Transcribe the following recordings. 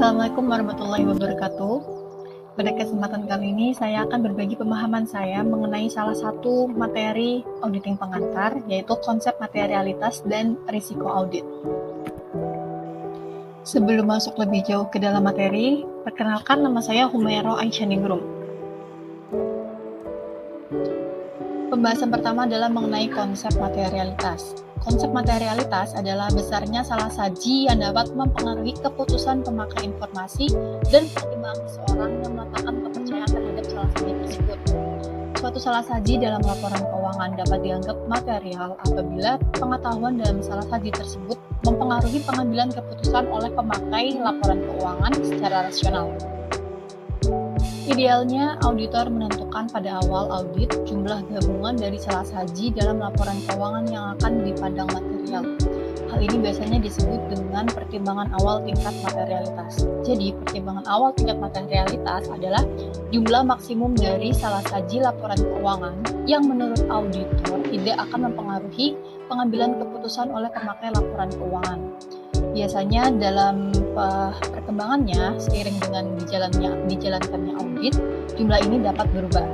Assalamualaikum warahmatullahi wabarakatuh. Pada kesempatan kali ini saya akan berbagi pemahaman saya mengenai salah satu materi auditing pengantar, yaitu konsep materialitas dan risiko audit. Sebelum masuk lebih jauh ke dalam materi, perkenalkan nama saya Humairo Aisyah-Ningrum. Pembahasan pertama adalah mengenai konsep materialitas. Konsep materialitas adalah besarnya salah saji yang dapat mempengaruhi keputusan pemakai informasi dan pertimbangan seseorang yang meletakkan kepercayaan terhadap salah saji tersebut. Suatu salah saji dalam laporan keuangan dapat dianggap material apabila pengetahuan dalam salah saji tersebut mempengaruhi pengambilan keputusan oleh pemakai laporan keuangan secara rasional. Idealnya, auditor menentukan pada awal audit jumlah gabungan dari salah saji dalam laporan keuangan yang akan dipandang material. Hal ini biasanya disebut dengan pertimbangan awal tingkat materialitas. Jadi, pertimbangan awal tingkat materialitas adalah jumlah maksimum dari salah saji laporan keuangan yang menurut auditor tidak akan mempengaruhi pengambilan keputusan oleh pemakai laporan keuangan. Biasanya dalam perkembangannya, seiring dengan dijalankannya audit, jumlah ini dapat berubah.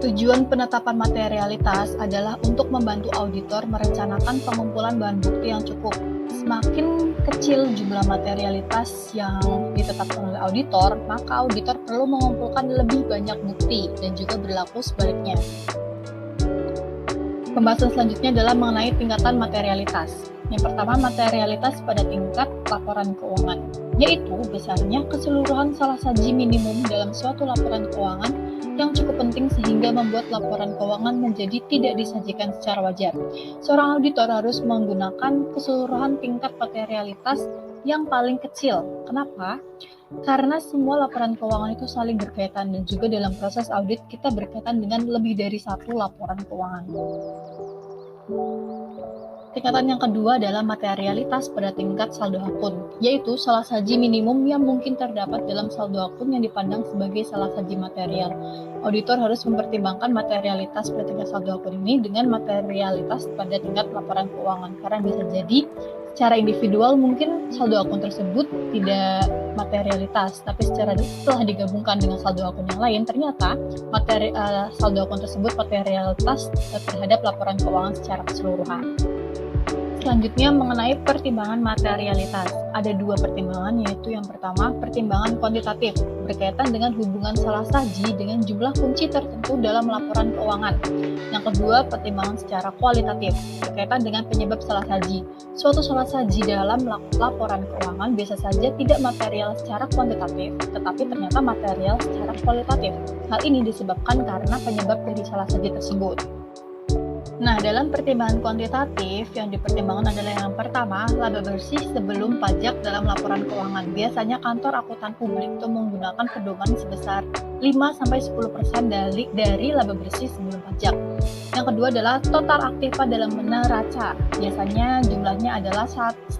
Tujuan penetapan materialitas adalah untuk membantu auditor merencanakan pengumpulan bahan bukti yang cukup. Semakin kecil jumlah materialitas yang ditetapkan oleh auditor, maka auditor perlu mengumpulkan lebih banyak bukti dan juga berlaku sebaliknya. Pembahasan selanjutnya adalah mengenai tingkatan materialitas. Yang pertama, materialitas pada tingkat laporan keuangan, yaitu besarnya keseluruhan salah saji minimum dalam suatu laporan keuangan yang cukup penting sehingga membuat laporan keuangan menjadi tidak disajikan secara wajar. Seorang auditor harus menggunakan keseluruhan tingkat materialitas yang paling kecil. Kenapa? Karena semua laporan keuangan itu saling berkaitan dan juga dalam proses audit kita berkaitan dengan lebih dari satu laporan keuangan. Tingkatan yang kedua adalah materialitas pada tingkat saldo akun, yaitu salah saji minimum yang mungkin terdapat dalam saldo akun yang dipandang sebagai salah saji material. Auditor harus mempertimbangkan materialitas pada tingkat saldo akun ini dengan materialitas pada tingkat laporan keuangan, karena bisa jadi secara individual mungkin saldo akun tersebut tidak materialitas, tapi setelah digabungkan dengan saldo akun yang lain, ternyata saldo akun tersebut materialitas terhadap laporan keuangan secara keseluruhan. Selanjutnya mengenai pertimbangan materialitas. Ada dua pertimbangan, yaitu yang pertama pertimbangan kuantitatif berkaitan dengan hubungan salah saji dengan jumlah kunci tertentu dalam laporan keuangan. Yang kedua pertimbangan secara kualitatif berkaitan dengan penyebab salah saji. Suatu salah saji dalam laporan keuangan biasa saja tidak material secara kuantitatif, tetapi ternyata material secara kualitatif. Hal ini disebabkan karena penyebab dari salah saji tersebut. Nah, dalam pertimbangan kuantitatif yang dipertimbangkan adalah yang pertama, laba bersih sebelum pajak dalam laporan keuangan. Biasanya kantor akuntan publik itu menggunakan pedoman sebesar 5-10% dari laba bersih sebelum pajak. Yang kedua adalah total aktiva dalam neraca. Biasanya jumlahnya adalah 0,5%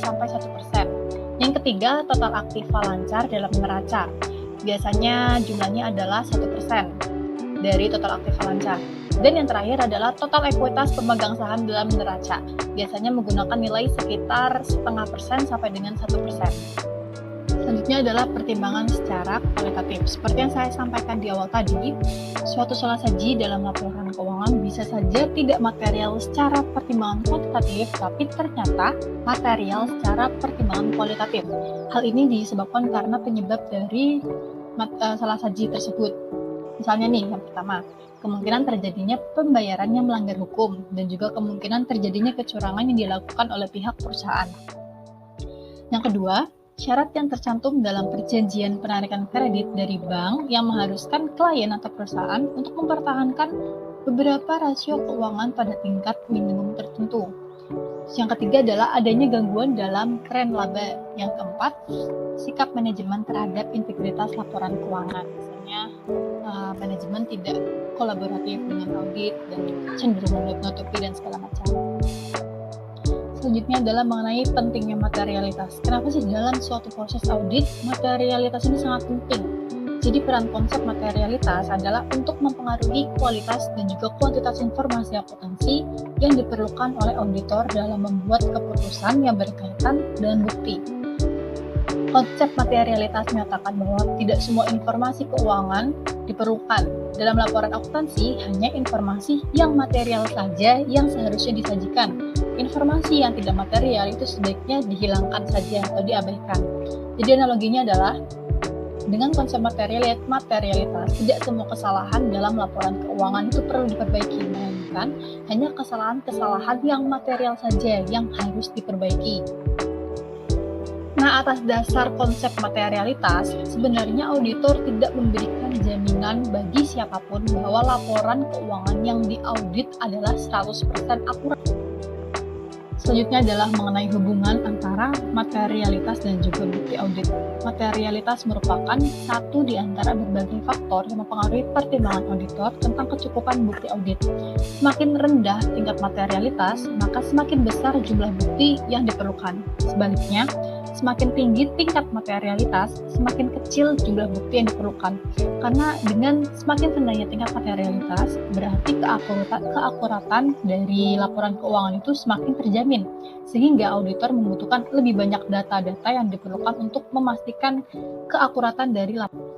sampai 1%. Yang ketiga, total aktiva lancar dalam neraca. Biasanya jumlahnya adalah 1% dari total aktiva lancar. Dan yang terakhir adalah total ekuitas pemegang saham dalam neraca. Biasanya menggunakan nilai sekitar 0,5% sampai dengan 1%. Selanjutnya adalah pertimbangan secara kualitatif. Seperti yang saya sampaikan di awal tadi, suatu salah saji dalam laporan keuangan bisa saja tidak material secara pertimbangan kuantitatif, tapi ternyata material secara pertimbangan kualitatif. Hal ini disebabkan karena penyebab dari salah saji tersebut. Misalnya nih, yang pertama, kemungkinan terjadinya pembayaran yang melanggar hukum dan juga kemungkinan terjadinya kecurangan yang dilakukan oleh pihak perusahaan. Yang kedua, syarat yang tercantum dalam perjanjian penarikan kredit dari bank yang mengharuskan klien atau perusahaan untuk mempertahankan beberapa rasio keuangan pada tingkat minimum tertentu. Yang ketiga adalah adanya gangguan dalam tren laba. Yang keempat, sikap manajemen terhadap integritas laporan keuangan. Misalnya, manajemen tidak kolaboratif dengan audit dan cenderung menutupi dan segala macam. Selanjutnya adalah mengenai pentingnya materialitas. Kenapa sih dalam suatu proses audit materialitas ini sangat penting? Jadi peran konsep materialitas adalah untuk mempengaruhi kualitas dan juga kuantitas informasi akuntansi yang diperlukan oleh auditor dalam membuat keputusan yang berkaitan dengan bukti. Konsep materialitas menyatakan bahwa tidak semua informasi keuangan diperlukan. Dalam laporan akuntansi, hanya informasi yang material saja yang seharusnya disajikan. Informasi yang tidak material itu sebaiknya dihilangkan saja atau diabaikan. Jadi analoginya adalah dengan konsep materialitas, tidak semua kesalahan dalam laporan keuangan itu perlu diperbaiki, melainkan hanya kesalahan-kesalahan yang material saja yang harus diperbaiki. Nah, atas dasar konsep materialitas, sebenarnya auditor tidak memberikan jaminan bagi siapapun bahwa laporan keuangan yang diaudit adalah 100% akurat. Selanjutnya adalah mengenai hubungan antara materialitas dan juga bukti audit. Materialitas merupakan satu di antara berbagai faktor yang mempengaruhi pertimbangan auditor tentang kecukupan bukti audit. Semakin rendah tingkat materialitas, maka semakin besar jumlah bukti yang diperlukan. Sebaliknya, semakin tinggi tingkat materialitas, semakin kecil jumlah bukti yang diperlukan. Karena dengan semakin rendahnya tingkat materialitas, berarti keakuratan dari laporan keuangan itu semakin terjamin, sehingga auditor membutuhkan lebih banyak data-data yang diperlukan untuk memastikan keakuratan dari laporan.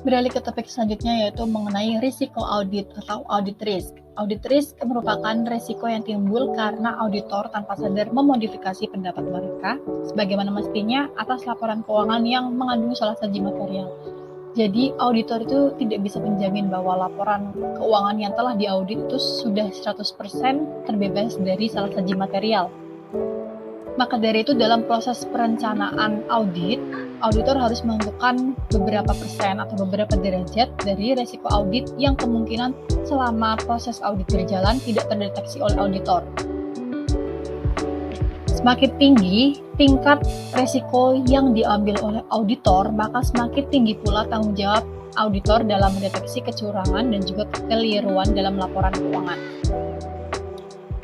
Beralih ke topik selanjutnya, yaitu mengenai risiko audit atau audit risk. Audit risk merupakan risiko yang timbul karena auditor tanpa sadar memodifikasi pendapat mereka sebagaimana mestinya atas laporan keuangan yang mengandung salah satu material. Jadi auditor itu tidak bisa menjamin bahwa laporan keuangan yang telah diaudit itu sudah 100% terbebas dari salah satu material. Maka dari itu dalam proses perencanaan audit, auditor harus menentukan beberapa persen atau beberapa derajat dari resiko audit yang kemungkinan selama proses audit berjalan tidak terdeteksi oleh auditor. Semakin tinggi tingkat resiko yang diambil oleh auditor, maka semakin tinggi pula tanggung jawab auditor dalam mendeteksi kecurangan dan juga kekeliruan dalam laporan keuangan.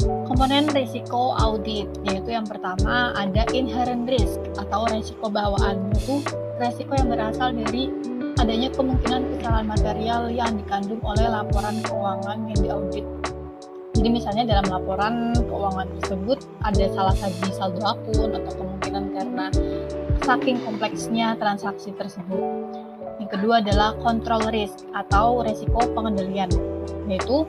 Komponen risiko audit, yaitu yang pertama ada inherent risk atau risiko bawaan, yaitu risiko yang berasal dari adanya kemungkinan kesalahan material yang dikandung oleh laporan keuangan yang diaudit. Jadi misalnya dalam laporan keuangan tersebut ada salah satu saldo akun atau kemungkinan karena saking kompleksnya transaksi tersebut. Yang kedua adalah control risk atau risiko pengendalian, yaitu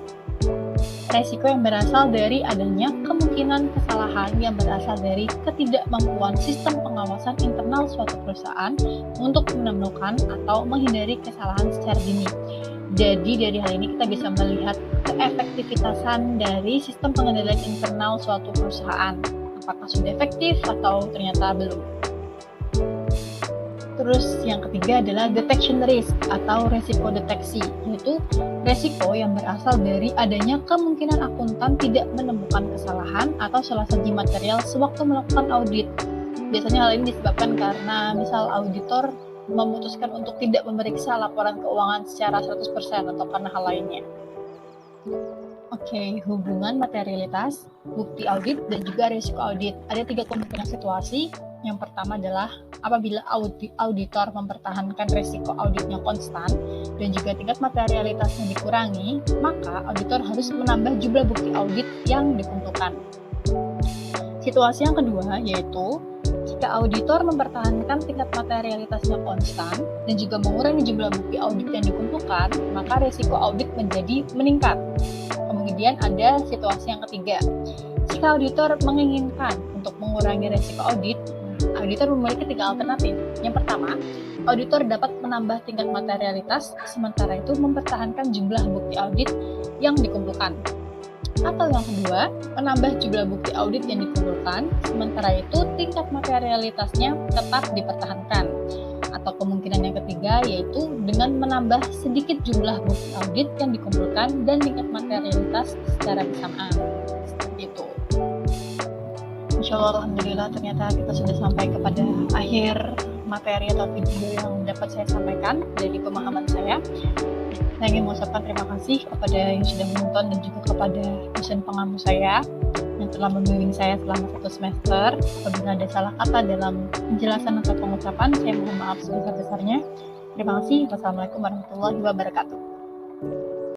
resiko yang berasal dari adanya kemungkinan kesalahan yang berasal dari ketidakmampuan sistem pengawasan internal suatu perusahaan untuk menemukan atau menghindari kesalahan secara dini. Jadi dari hal ini kita bisa melihat keefektivitasan dari sistem pengendalian internal suatu perusahaan. Apakah sudah efektif atau ternyata belum. Terus yang ketiga adalah detection risk atau resiko deteksi, yaitu resiko yang berasal dari adanya kemungkinan akuntan tidak menemukan kesalahan atau salah satu material sewaktu melakukan audit. Biasanya hal ini disebabkan karena misal auditor memutuskan untuk tidak memeriksa laporan keuangan secara 100% atau karena hal lainnya. Oke, hubungan materialitas, bukti audit, dan juga risiko audit. Ada 3 kemungkinan situasi. Yang pertama adalah apabila auditor mempertahankan risiko auditnya konstan dan juga tingkat materialitasnya dikurangi, maka auditor harus menambah jumlah bukti audit yang dikumpulkan. Situasi yang kedua yaitu jika auditor mempertahankan tingkat materialitasnya konstan dan juga mengurangi jumlah bukti audit yang dikumpulkan, maka risiko audit menjadi meningkat. Kemudian ada situasi yang ketiga. Jika auditor menginginkan untuk mengurangi risiko audit, auditor memiliki 3 alternatif. Yang pertama, auditor dapat menambah tingkat materialitas, sementara itu mempertahankan jumlah bukti audit yang dikumpulkan. Atau yang kedua, menambah jumlah bukti audit yang dikumpulkan, sementara itu tingkat materialitasnya tetap dipertahankan. Atau kemungkinan yang ketiga yaitu dengan menambah sedikit jumlah bukti audit yang dikumpulkan dan tingkat materialitas secara bersamaan. Seperti itu. Insyaallah, alhamdulillah ternyata kita sudah sampai kepada akhir materi atau video yang dapat saya sampaikan dari pemahaman saya. Saya ingin mengucapkan terima kasih kepada yang sudah menonton dan juga kepada dosen pengamu saya yang telah membimbing saya selama 1 semester. Apabila ada salah kata dalam penjelasan atau pengucapan, saya mohon maaf sebesar-besarnya. Terima kasih. Wassalamualaikum warahmatullahi wabarakatuh.